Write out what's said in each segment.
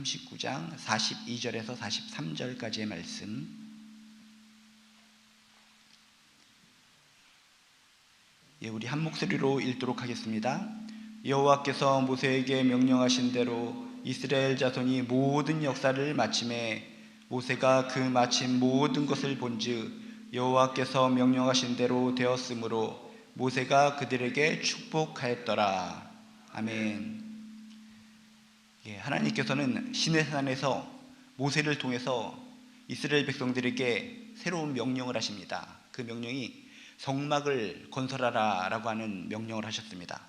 39장 42절에서 43절까지의 말씀, 우리 한 목소리로 읽도록 하겠습니다. 여호와께서 모세에게 명령하신 대로 이스라엘 자손이 모든 역사를 마침에 모세가 그 마친 모든 것을 본즉 여호와께서 명령하신 대로 되었으므로 모세가 그들에게 축복하였더라. 아멘. 하나님께서는 시내산에서 모세를 통해서 이스라엘 백성들에게 새로운 명령을 하십니다. 그 명령이 성막을 건설하라 라고 하는 명령을 하셨습니다.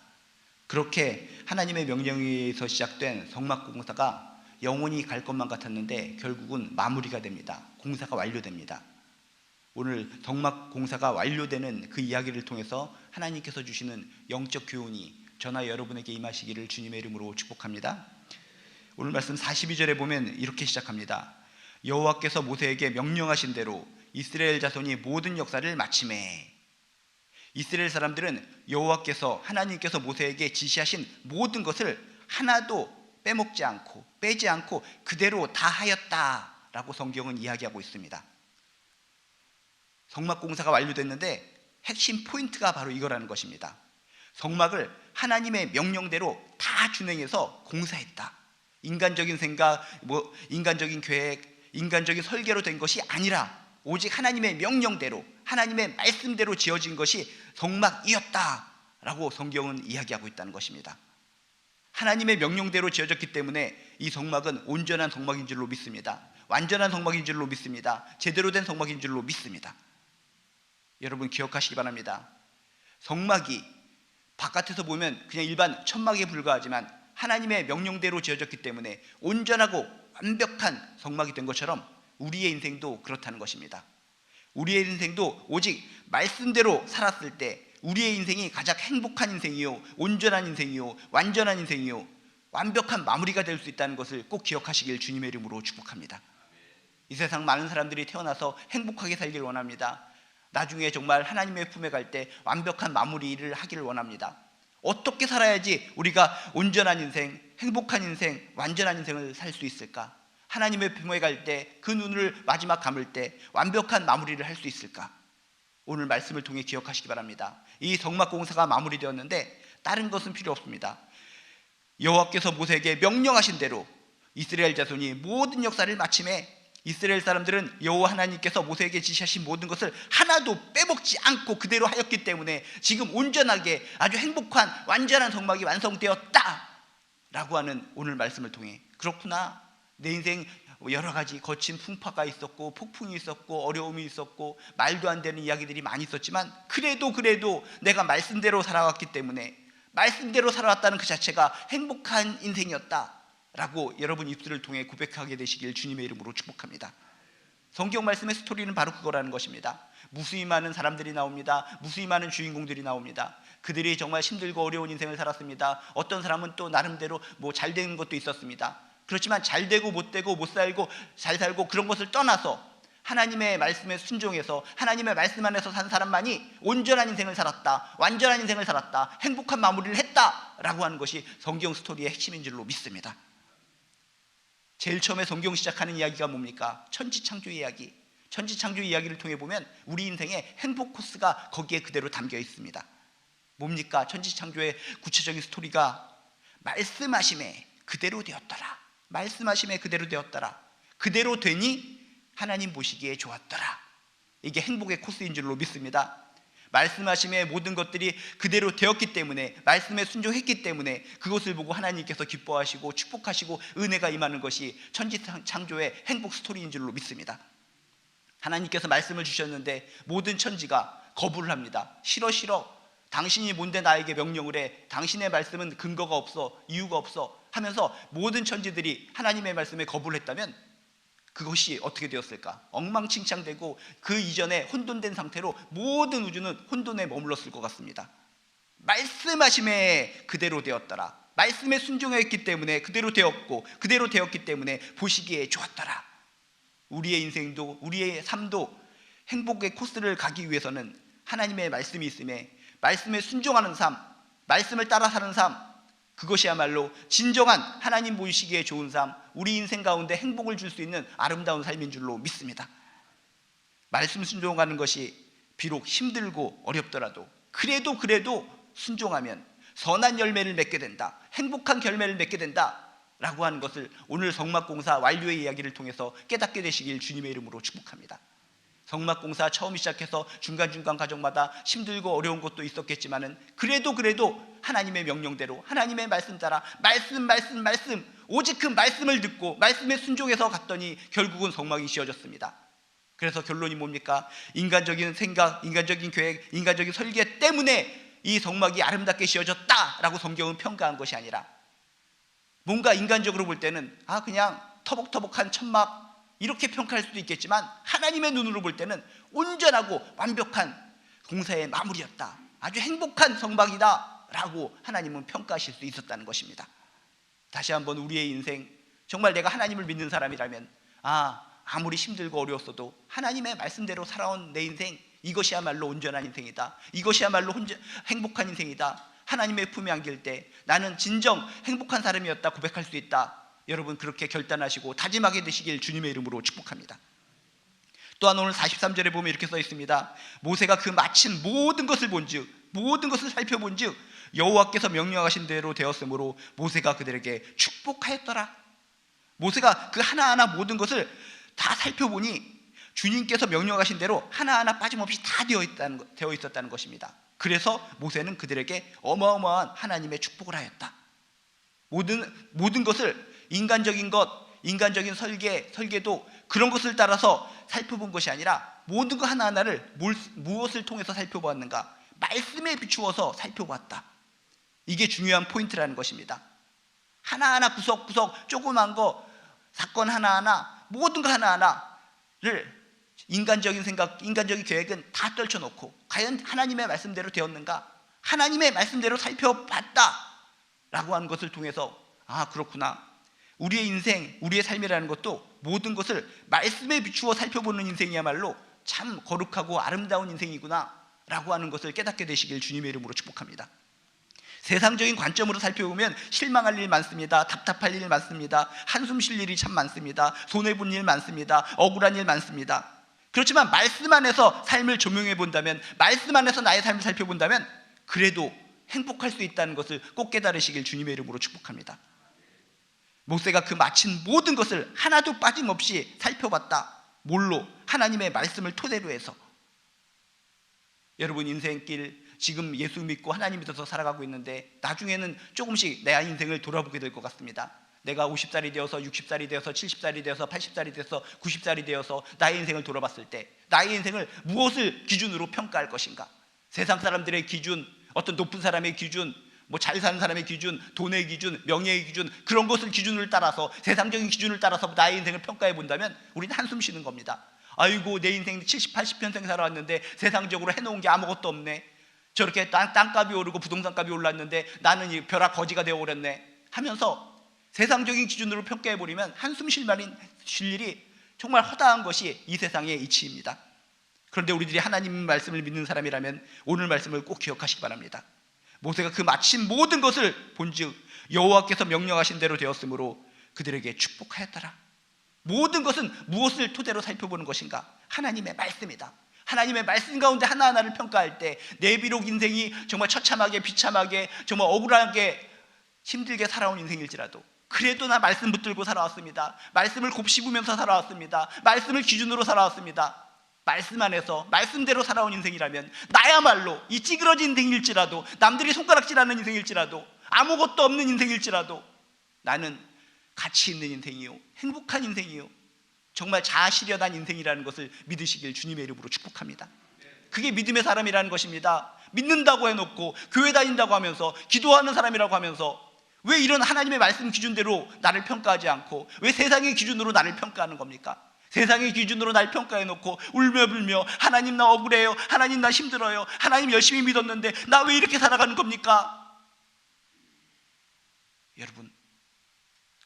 그렇게 하나님의 명령에서 시작된 성막 공사가 영원히 갈 것만 같았는데 결국은 마무리가 됩니다. 공사가 완료됩니다. 오늘 성막 공사가 완료되는 그 이야기를 통해서 하나님께서 주시는 영적 교훈이 저나 여러분에게 임하시기를 주님의 이름으로 축복합니다. 오늘 말씀 42절에 보면 이렇게 시작합니다. 여호와께서 모세에게 명령하신 대로 이스라엘 자손이 모든 역사를 마치매. 이스라엘 사람들은 여호와께서 하나님께서 모세에게 지시하신 모든 것을 하나도 빼먹지 않고 빼지 않고 그대로 다 하였다라고 성경은 이야기하고 있습니다. 성막 공사가 완료됐는데 핵심 포인트가 바로 이거라는 것입니다. 성막을 하나님의 명령대로 다 준행해서 공사했다. 인간적인 생각, 인간적인 계획, 인간적인 설계로 된 것이 아니라 오직 하나님의 명령대로, 하나님의 말씀대로 지어진 것이 성막이었다라고 성경은 이야기하고 있다는 것입니다. 하나님의 명령대로 지어졌기 때문에 이 성막은 온전한 성막인 줄로 믿습니다. 완전한 성막인 줄로 믿습니다. 제대로 된 성막인 줄로 믿습니다. 여러분 기억하시기 바랍니다. 성막이 바깥에서 보면 그냥 일반 천막에 불과하지만 하나님의 명령대로 지어졌기 때문에 온전하고 완벽한 성막이 된 것처럼 우리의 인생도 그렇다는 것입니다. 우리의 인생도 오직 말씀대로 살았을 때 우리의 인생이 가장 행복한 인생이요, 온전한 인생이요, 완전한 인생이요, 완벽한 마무리가 될 수 있다는 것을 꼭 기억하시길 주님의 이름으로 축복합니다. 이 세상 많은 사람들이 태어나서 행복하게 살기를 원합니다. 나중에 정말 하나님의 품에 갈 때 완벽한 마무리를 하기를 원합니다. 어떻게 살아야지 우리가 온전한 인생, 행복한 인생, 완전한 인생을 살 수 있을까? 하나님의 품에 갈 때 그 눈을 마지막 감을 때 완벽한 마무리를 할 수 있을까? 오늘 말씀을 통해 기억하시기 바랍니다. 이 성막 공사가 마무리되었는데 다른 것은 필요 없습니다. 여호와께서 모세에게 명령하신 대로 이스라엘 자손이 모든 역사를 마침에 이스라엘 사람들은 여호와 하나님께서 모세에게 지시하신 모든 것을 하나도 빼먹지 않고 그대로 하였기 때문에 지금 온전하게 아주 행복한 완전한 성막이 완성되었다 라고 하는 오늘 말씀을 통해, 그렇구나, 내 인생 여러 가지 거친 풍파가 있었고 폭풍이 있었고 어려움이 있었고 말도 안 되는 이야기들이 많이 있었지만 그래도 내가 말씀대로 살아왔기 때문에 말씀대로 살아왔다는 그 자체가 행복한 인생이었다 라고 여러분 입술을 통해 고백하게 되시길 주님의 이름으로 축복합니다. 성경 말씀의 스토리는 바로 그거라는 것입니다. 무수히 많은 사람들이 나옵니다. 무수히 많은 주인공들이 나옵니다. 그들이 정말 힘들고 어려운 인생을 살았습니다. 어떤 사람은 또 나름대로 잘 되는 것도 있었습니다. 그렇지만 잘 되고 못 되고 못 살고 잘 살고 그런 것을 떠나서 하나님의 말씀에 순종해서 하나님의 말씀 안에서 산 사람만이 온전한 인생을 살았다, 완전한 인생을 살았다, 행복한 마무리를 했다라고 하는 것이 성경 스토리의 핵심인 줄로 믿습니다. 제일 처음에 성경 시작하는 이야기가 뭡니까? 천지창조 이야기. 천지창조 이야기를 통해 보면 우리 인생의 행복 코스가 거기에 그대로 담겨 있습니다. 뭡니까? 천지창조의 구체적인 스토리가 말씀하심에 그대로 되었더라. 말씀하심에 그대로 되었더라. 그대로 되니 하나님 보시기에 좋았더라. 이게 행복의 코스인 줄로 믿습니다. 말씀하심에 모든 것들이 그대로 되었기 때문에, 말씀에 순종했기 때문에 그것을 보고 하나님께서 기뻐하시고 축복하시고 은혜가 임하는 것이 천지창조의 행복 스토리인 줄로 믿습니다. 하나님께서 말씀을 주셨는데 모든 천지가 거부를 합니다. 싫어. 당신이 뭔데 나에게 명령을 해? 당신의 말씀은 근거가 없어, 이유가 없어 하면서 모든 천지들이 하나님의 말씀에 거부를 했다면 그것이 어떻게 되었을까? 엉망진창되고 그 이전에 혼돈된 상태로 모든 우주는 혼돈에 머물렀을 것 같습니다. 말씀하심에 그대로 되었더라. 말씀에 순종했기 때문에 그대로 되었고 그대로 되었기 때문에 보시기에 좋았더라. 우리의 인생도 우리의 삶도 행복의 코스를 가기 위해서는 하나님의 말씀이 있음에 말씀에 순종하는 삶, 말씀을 따라 사는 삶, 그것이야말로 진정한 하나님 보시기에 좋은 삶, 우리 인생 가운데 행복을 줄 수 있는 아름다운 삶인 줄로 믿습니다. 말씀 순종하는 것이 비록 힘들고 어렵더라도 그래도 순종하면 선한 열매를 맺게 된다, 행복한 결매를 맺게 된다 라고 하는 것을 오늘 성막공사 완료의 이야기를 통해서 깨닫게 되시길 주님의 이름으로 축복합니다. 성막공사 처음 시작해서 중간중간 과정마다 힘들고 어려운 것도 있었겠지만은 그래도 하나님의 명령대로 하나님의 말씀 따라 말씀 오직 그 말씀을 듣고 말씀에 순종해서 갔더니 결국은 성막이 씌워졌습니다. 그래서 결론이 뭡니까? 인간적인 생각, 인간적인 계획, 인간적인 설계 때문에 이 성막이 아름답게 씌워졌다라고 성경은 평가한 것이 아니라 뭔가 인간적으로 볼 때는 그냥 터벅터벅한 천막 이렇게 평가할 수도 있겠지만 하나님의 눈으로 볼 때는 온전하고 완벽한 공사의 마무리였다, 아주 행복한 성막이다 라고 하나님은 평가하실 수 있었다는 것입니다. 다시 한번 우리의 인생, 정말 내가 하나님을 믿는 사람이라면 아무리 힘들고 어려웠어도 하나님의 말씀대로 살아온 내 인생, 이것이야말로 온전한 인생이다, 이것이야말로 행복한 인생이다, 하나님의 품에 안길 때 나는 진정 행복한 사람이었다 고백할 수 있다. 여러분 그렇게 결단하시고 다짐하게 되시길 주님의 이름으로 축복합니다. 또한 오늘 43절에 보면 이렇게 써 있습니다. 모세가 그 마친 모든 것을 본즉, 모든 것을 살펴본즉 여호와께서 명령하신 대로 되었으므로 모세가 그들에게 축복하였더라. 모세가 그 하나하나 모든 것을 다 살펴보니 주님께서 명령하신 대로 하나하나 빠짐없이 다 되어 있었다는 것입니다. 그래서 모세는 그들에게 어마어마한 하나님의 축복을 하였다. 모든 것을 인간적인 것, 인간적인 설계도 그런 것을 따라서 살펴본 것이 아니라 모든 것 하나하나를 무엇을 통해서 살펴보았는가? 말씀에 비추어서 살펴보았다. 이게 중요한 포인트라는 것입니다. 하나하나 구석구석 조그만 거, 사건 하나하나, 모든 거 하나하나를 인간적인 생각, 인간적인 계획은 다 떨쳐놓고 과연 하나님의 말씀대로 되었는가? 하나님의 말씀대로 살펴봤다 라고 하는 것을 통해서 그렇구나, 우리의 인생, 우리의 삶이라는 것도 모든 것을 말씀에 비추어 살펴보는 인생이야말로 참 거룩하고 아름다운 인생이구나 라고 하는 것을 깨닫게 되시길 주님의 이름으로 축복합니다. 세상적인 관점으로 살펴보면 실망할 일 많습니다. 답답할 일 많습니다. 한숨 쉴 일이 참 많습니다. 손해본 일 많습니다. 억울한 일 많습니다. 그렇지만 말씀 안에서 삶을 조명해 본다면, 말씀 안에서 나의 삶을 살펴본다면 그래도 행복할 수 있다는 것을 꼭 깨달으시길 주님의 이름으로 축복합니다. 모세가 그 마친 모든 것을 하나도 빠짐없이 살펴봤다. 뭘로? 하나님의 말씀을 토대로 해서. 여러분 인생길 지금 예수 믿고 하나님 믿어서 살아가고 있는데 나중에는 조금씩 내 인생을 돌아보게 될 것 같습니다. 내가 50살이 되어서 60살이 되어서 70살이 되어서 80살이 되어서 90살이 되어서 나의 인생을 돌아봤을 때 나의 인생을 무엇을 기준으로 평가할 것인가? 세상 사람들의 기준, 어떤 높은 사람의 기준, 잘 사는 사람의 기준, 돈의 기준, 명예의 기준, 그런 것을 기준을 따라서, 세상적인 기준을 따라서 나의 인생을 평가해 본다면 우리는 한숨 쉬는 겁니다. 아이고 내 인생 70, 80평생 살아왔는데 세상적으로 해놓은 게 아무것도 없네. 저렇게 땅값이 오르고 부동산값이 올랐는데 나는 이 벼락 거지가 되어버렸네 하면서 세상적인 기준으로 평가해버리면 한숨 쉴 일이 정말 허다한 것이 이 세상의 이치입니다. 그런데 우리들이 하나님 말씀을 믿는 사람이라면 오늘 말씀을 꼭 기억하시기 바랍니다. 모세가 그 마친 모든 것을 본즉 여호와께서 명령하신 대로 되었으므로 그들에게 축복하였더라. 모든 것은 무엇을 토대로 살펴보는 것인가? 하나님의 말씀이다. 하나님의 말씀 가운데 하나하나를 평가할 때 내 비록 인생이 정말 처참하게 비참하게 정말 억울하게 힘들게 살아온 인생일지라도 그래도 나 말씀 붙들고 살아왔습니다. 말씀을 곱씹으면서 살아왔습니다. 말씀을 기준으로 살아왔습니다. 말씀 안에서 말씀대로 살아온 인생이라면 나야말로 이 찌그러진 인생일지라도, 남들이 손가락질하는 인생일지라도, 아무것도 없는 인생일지라도 나는 가치 있는 인생이요, 행복한 인생이요, 정말 자아실현한 인생이라는 것을 믿으시길 주님의 이름으로 축복합니다. 그게 믿음의 사람이라는 것입니다. 믿는다고 해놓고 교회 다닌다고 하면서 기도하는 사람이라고 하면서 왜 이런 하나님의 말씀 기준대로 나를 평가하지 않고 왜 세상의 기준으로 나를 평가하는 겁니까? 세상의 기준으로 날 평가해놓고 울며불며 하나님 나 억울해요, 하나님 나 힘들어요, 하나님 열심히 믿었는데 나 왜 이렇게 살아가는 겁니까? 여러분,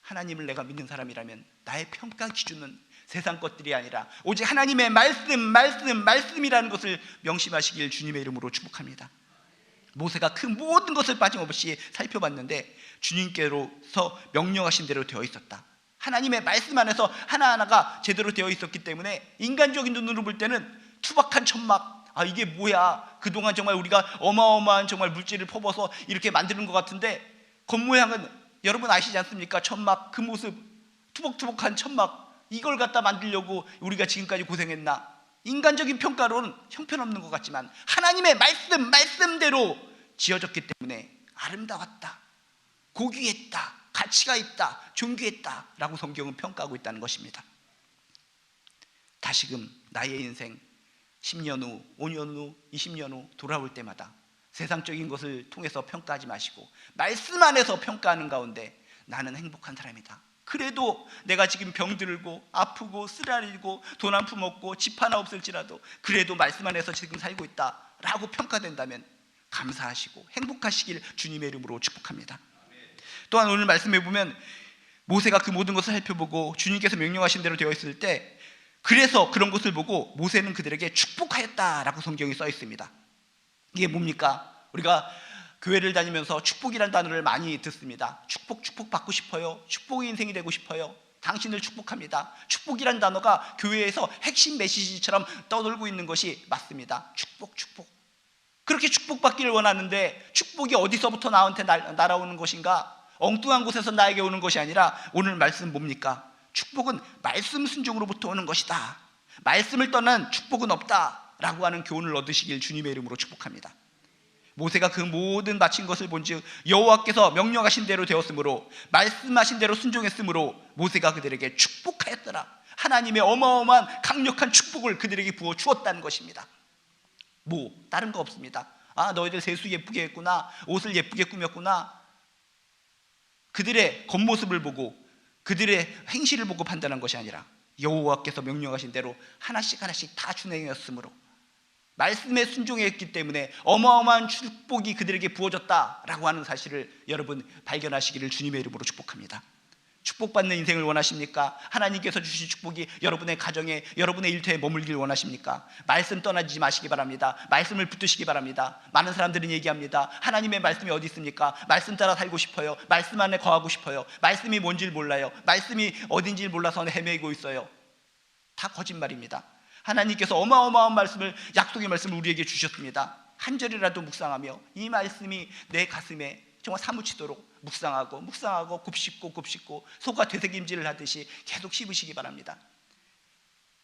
하나님을 내가 믿는 사람이라면 나의 평가 기준은 세상 것들이 아니라 오직 하나님의 말씀이라는 것을 명심하시길 주님의 이름으로 축복합니다. 모세가 그 모든 것을 빠짐없이 살펴봤는데 주님께로서 명령하신 대로 되어 있었다. 하나님의 말씀 안에서 하나하나가 제대로 되어 있었기 때문에 인간적인 눈으로 볼 때는 투박한 천막, 이게 뭐야, 그동안 정말 우리가 어마어마한 정말 물질을 퍼부어서 이렇게 만드는 것 같은데 겉모양은 여러분 아시지 않습니까? 천막, 그 모습, 투벅투벅한 천막, 이걸 갖다 만들려고 우리가 지금까지 고생했나? 인간적인 평가로는 형편없는 것 같지만 하나님의 말씀대로 지어졌기 때문에 아름다웠다, 고귀했다, 가치가 있다, 존귀했다 라고 성경은 평가하고 있다는 것입니다. 다시금 나의 인생 10년 후, 5년 후, 20년 후 돌아올 때마다 세상적인 것을 통해서 평가하지 마시고 말씀 안에서 평가하는 가운데 나는 행복한 사람이다, 그래도 내가 지금 병들고 아프고 쓰라리고 돈 한 푼 없고 집 하나 없을지라도 그래도 말씀 안에서 지금 살고 있다 라고 평가된다면 감사하시고 행복하시길 주님의 이름으로 축복합니다. 또한 오늘 말씀해 보면 모세가 그 모든 것을 살펴보고 주님께서 명령하신 대로 되어 있을 때, 그래서 그런 것을 보고 모세는 그들에게 축복하였다라고 성경이 써 있습니다. 이게 뭡니까? 우리가 교회를 다니면서 축복이라는 단어를 많이 듣습니다. 축복 받고 싶어요, 축복의 인생이 되고 싶어요, 당신을 축복합니다. 축복이라는 단어가 교회에서 핵심 메시지처럼 떠돌고 있는 것이 맞습니다. 축복. 그렇게 축복받기를 원하는데 축복이 어디서부터 나한테 날아오는 것인가? 엉뚱한 곳에서 나에게 오는 것이 아니라 오늘 말씀 뭡니까? 축복은 말씀 순종으로부터 오는 것이다, 말씀을 떠난 축복은 없다 라고 하는 교훈을 얻으시길 주님의 이름으로 축복합니다. 모세가 그 모든 마친 것을 본즉 여호와께서 명령하신 대로 되었으므로 말씀하신 대로 순종했으므로 모세가 그들에게 축복하였더라. 하나님의 어마어마한 강력한 축복을 그들에게 부어 주었다는 것입니다. 다른 거 없습니다. 너희들 세수 예쁘게 했구나, 옷을 예쁘게 꾸몄구나, 그들의 겉모습을 보고 그들의 행실을 보고 판단한 것이 아니라 여호와께서 명령하신 대로 하나씩 다 준행했으므로 말씀에 순종했기 때문에 어마어마한 축복이 그들에게 부어졌다라고 하는 사실을 여러분 발견하시기를 주님의 이름으로 축복합니다. 축복받는 인생을 원하십니까? 하나님께서 주신 축복이 여러분의 가정에, 여러분의 일터에 머물길 원하십니까? 말씀 떠나지 마시기 바랍니다. 말씀을 붙드시기 바랍니다. 많은 사람들은 얘기합니다. 하나님의 말씀이 어디 있습니까? 말씀 따라 살고 싶어요. 말씀 안에 거하고 싶어요. 말씀이 뭔지 몰라요. 말씀이 어딘지 몰라서 헤매고 있어요. 다 거짓말입니다. 하나님께서 어마어마한 말씀을, 약속의 말씀을 우리에게 주셨습니다. 한 절이라도 묵상하며 이 말씀이 내 가슴에 정말 사무치도록 묵상하고 곱씹고 소가 되새김질을 하듯이 계속 씹으시기 바랍니다.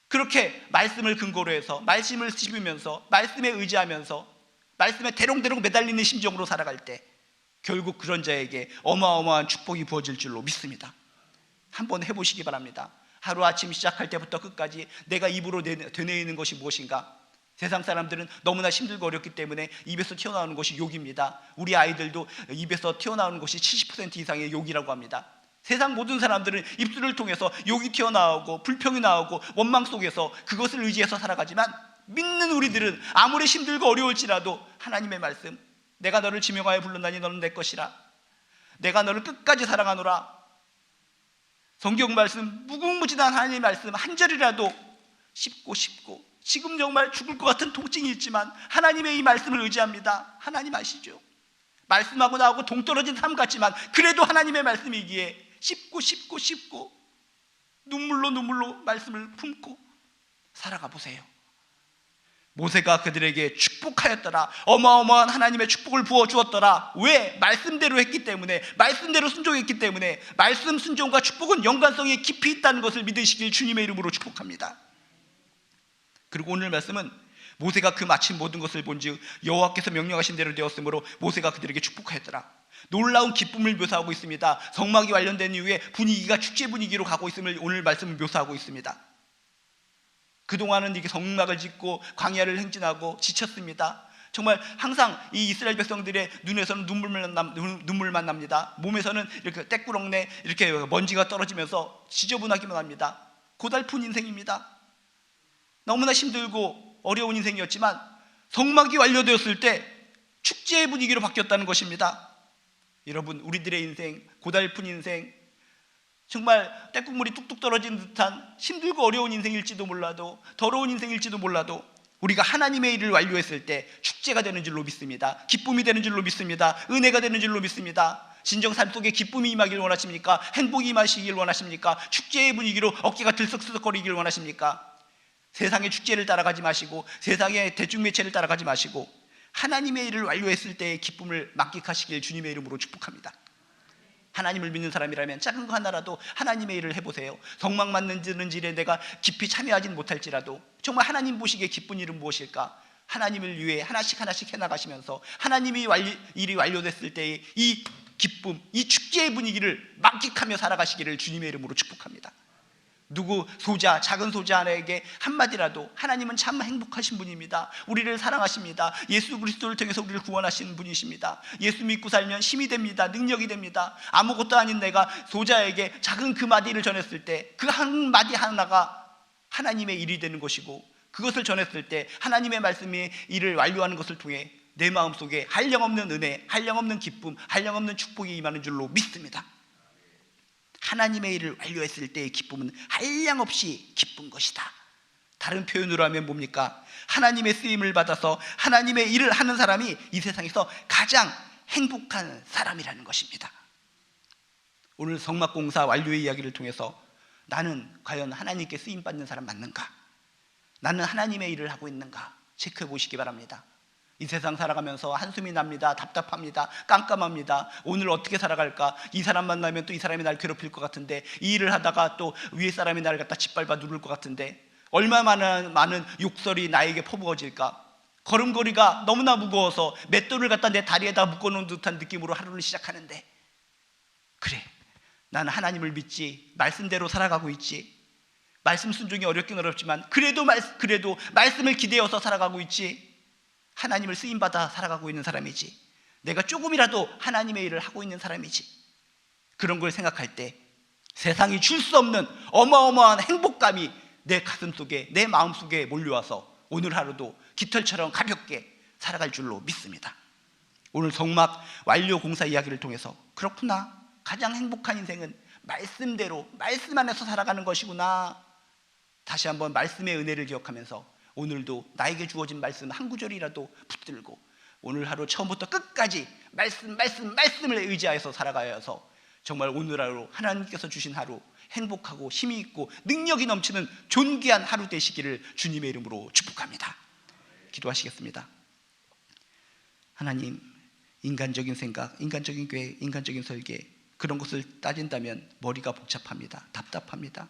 그렇게 말씀을 근거로 해서 말씀을 씹으면서 말씀에 의지하면서 말씀에 대롱대롱 매달리는 심정으로 살아갈 때 결국 그런 자에게 어마어마한 축복이 부어질 줄로 믿습니다. 한번 해보시기 바랍니다. 하루아침 시작할 때부터 끝까지 내가 입으로 되뇌이는 것이 무엇인가? 세상 사람들은 너무나 힘들고 어렵기 때문에 입에서 튀어나오는 것이 욕입니다. 우리 아이들도 입에서 튀어나오는 것이 70% 이상의 욕이라고 합니다. 세상 모든 사람들은 입술을 통해서 욕이 튀어나오고 불평이 나오고 원망 속에서 그것을 의지해서 살아가지만 믿는 우리들은 아무리 힘들고 어려울지라도 하나님의 말씀, 내가 너를 지명하여 불렀나니 너는 내 것이라, 내가 너를 끝까지 사랑하노라, 성경 말씀, 무궁무진한 하나님의 말씀 한 절이라도 씹고 지금 정말 죽을 것 같은 통증이 있지만 하나님의 이 말씀을 의지합니다. 하나님 아시죠? 말씀하고 나하고 동떨어진 삶 같지만 그래도 하나님의 말씀이기에 씹고 눈물로 말씀을 품고 살아가 보세요. 모세가 그들에게 축복하였더라. 어마어마한 하나님의 축복을 부어주었더라. 왜? 말씀대로 했기 때문에, 말씀대로 순종했기 때문에. 말씀 순종과 축복은 연관성이 깊이 있다는 것을 믿으시길 주님의 이름으로 축복합니다. 그리고 오늘 말씀은 모세가 그 마친 모든 것을 본즉 여호와께서 명령하신 대로 되었으므로 모세가 그들에게 축복하였더라. 놀라운 기쁨을 묘사하고 있습니다. 성막이 완료된 이후에 분위기가 축제 분위기로 가고 있음을 오늘 말씀을 묘사하고 있습니다. 그동안은 이렇게 성막을 짓고 광야를 행진하고 지쳤습니다. 정말 항상 이 이스라엘 백성들의 눈에서는 눈물만 납니다. 몸에서는 이렇게 떼꾸렁내 이렇게 먼지가 떨어지면서 지저분하기만 합니다. 고달픈 인생입니다. 너무나 힘들고 어려운 인생이었지만 성막이 완료되었을 때 축제의 분위기로 바뀌었다는 것입니다. 여러분, 우리들의 인생, 고달픈 인생, 정말 떼국물이 뚝뚝 떨어지는 듯한 힘들고 어려운 인생일지도 몰라도, 더러운 인생일지도 몰라도 우리가 하나님의 일을 완료했을 때 축제가 되는 줄로 믿습니다. 기쁨이 되는 줄로 믿습니다. 은혜가 되는 줄로 믿습니다. 진정 삶 속에 기쁨이 임하길 원하십니까? 행복이 임하시길 원하십니까? 축제의 분위기로 어깨가 들썩들썩거리길 원하십니까? 세상의 축제를 따라가지 마시고 세상의 대중매체를 따라가지 마시고 하나님의 일을 완료했을 때의 기쁨을 만끽하시길 주님의 이름으로 축복합니다. 하나님을 믿는 사람이라면 작은 거 하나라도 하나님의 일을 해보세요. 성막 만드는 일에 내가 깊이 참여하진 못할지라도 정말 하나님 보시기에 기쁜 일은 무엇일까? 하나님을 위해 하나씩 해나가시면서 하나님의 일이 완료됐을 때의 이 기쁨, 이 축제의 분위기를 만끽하며 살아가시기를 주님의 이름으로 축복합니다. 누구 소자, 작은 소자에게 한마디라도 하나님은 참 행복하신 분입니다. 우리를 사랑하십니다. 예수 그리스도를 통해서 우리를 구원하시는 분이십니다. 예수 믿고 살면 힘이 됩니다. 능력이 됩니다. 아무것도 아닌 내가 소자에게 작은 그 마디를 전했을 때 그 한 마디 하나가 하나님의 일이 되는 것이고 그것을 전했을 때 하나님의 말씀의 일을 완료하는 것을 통해 내 마음속에 한량없는 은혜, 한량없는 기쁨, 한량없는 축복이 임하는 줄로 믿습니다. 하나님의 일을 완료했을 때의 기쁨은 한량없이 기쁜 것이다. 다른 표현으로 하면 뭡니까? 하나님의 쓰임을 받아서 하나님의 일을 하는 사람이 이 세상에서 가장 행복한 사람이라는 것입니다. 오늘 성막공사 완료의 이야기를 통해서 나는 과연 하나님께 쓰임받는 사람 맞는가? 나는 하나님의 일을 하고 있는가? 체크해 보시기 바랍니다. 이 세상 살아가면서 한숨이 납니다. 답답합니다. 깜깜합니다. 오늘 어떻게 살아갈까? 이 사람 만나면 또 이 사람이 날 괴롭힐 것 같은데, 이 일을 하다가 또 위에 사람이 나를 갖다 짓밟아 누를 것 같은데, 얼마나 많은 욕설이 나에게 퍼부어질까? 걸음걸이가 너무나 무거워서 맷돌을 갖다 내 다리에다 묶어놓은 듯한 느낌으로 하루를 시작하는데, 그래, 나는 하나님을 믿지, 말씀대로 살아가고 있지, 말씀 순종이 어렵긴 어렵지만 그래도 말씀을 기대어서 살아가고 있지, 하나님을 쓰임받아 살아가고 있는 사람이지, 내가 조금이라도 하나님의 일을 하고 있는 사람이지, 그런 걸 생각할 때 세상이 줄 수 없는 어마어마한 행복감이 내 가슴 속에, 내 마음 속에 몰려와서 오늘 하루도 깃털처럼 가볍게 살아갈 줄로 믿습니다. 오늘 성막 완료 공사 이야기를 통해서 그렇구나, 가장 행복한 인생은 말씀대로, 말씀 안에서 살아가는 것이구나, 다시 한번 말씀의 은혜를 기억하면서 오늘도 나에게 주어진 말씀 한 구절이라도 붙들고 오늘 하루 처음부터 끝까지 말씀을 의지하여서 살아가야 해서 정말 오늘 하루 하나님께서 주신 하루 행복하고 힘이 있고 능력이 넘치는 존귀한 하루 되시기를 주님의 이름으로 축복합니다. 기도하시겠습니다. 하나님, 인간적인 생각, 인간적인 교회, 인간적인 설계, 그런 것을 따진다면 머리가 복잡합니다. 답답합니다.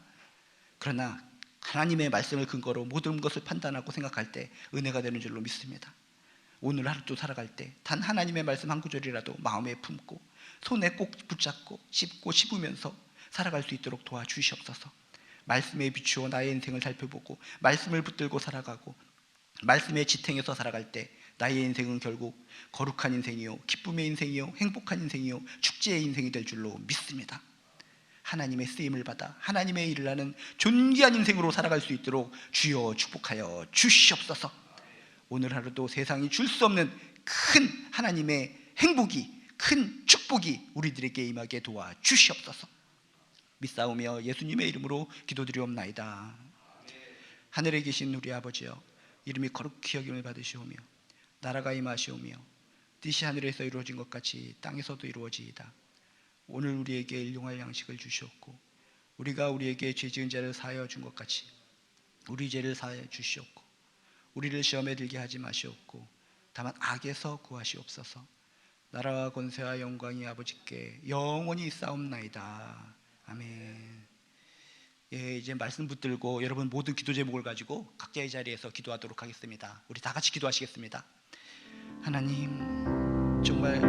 그러나 하나님의 말씀을 근거로 모든 것을 판단하고 생각할 때 은혜가 되는 줄로 믿습니다. 오늘 하루도 살아갈 때 단 하나님의 말씀 한 구절이라도 마음에 품고 손에 꼭 붙잡고 씹으면서 살아갈 수 있도록 도와주시옵소서. 말씀에 비추어 나의 인생을 살펴보고 말씀을 붙들고 살아가고 말씀에 지탱해서 살아갈 때 나의 인생은 결국 거룩한 인생이요, 기쁨의 인생이요, 행복한 인생이요, 축제의 인생이 될 줄로 믿습니다. 하나님의 쓰임을 받아 하나님의 일을 하는 존귀한 인생으로 살아갈 수 있도록 주여 축복하여 주시옵소서. 오늘 하루도 세상이 줄 수 없는 큰 하나님의 행복이, 큰 축복이 우리들에게 임하게 도와주시옵소서. 믿사오며 예수님의 이름으로 기도드리옵나이다. 하늘에 계신 우리 아버지여, 이름이 거룩히 여김을 받으시오며 나라가 임하시오며 뜻이 하늘에서 이루어진 것 같이 땅에서도 이루어지이다. 오늘 우리에게 일용할 양식을 주시옵고 우리가 우리에게 죄 지은 자를 사하여 준 것 같이 우리 죄를 사하여 주시옵고 우리를 시험에 들게 하지 마시옵고 다만 악에서 구하시옵소서. 나라와 권세와 영광이 아버지께 영원히 있사옵나이다. 아멘. 예, 이제 말씀 붙들고 여러분 모든 기도 제목을 가지고 각자의 자리에서 기도하도록 하겠습니다. 우리 다 같이 기도하시겠습니다. 하나님, 정말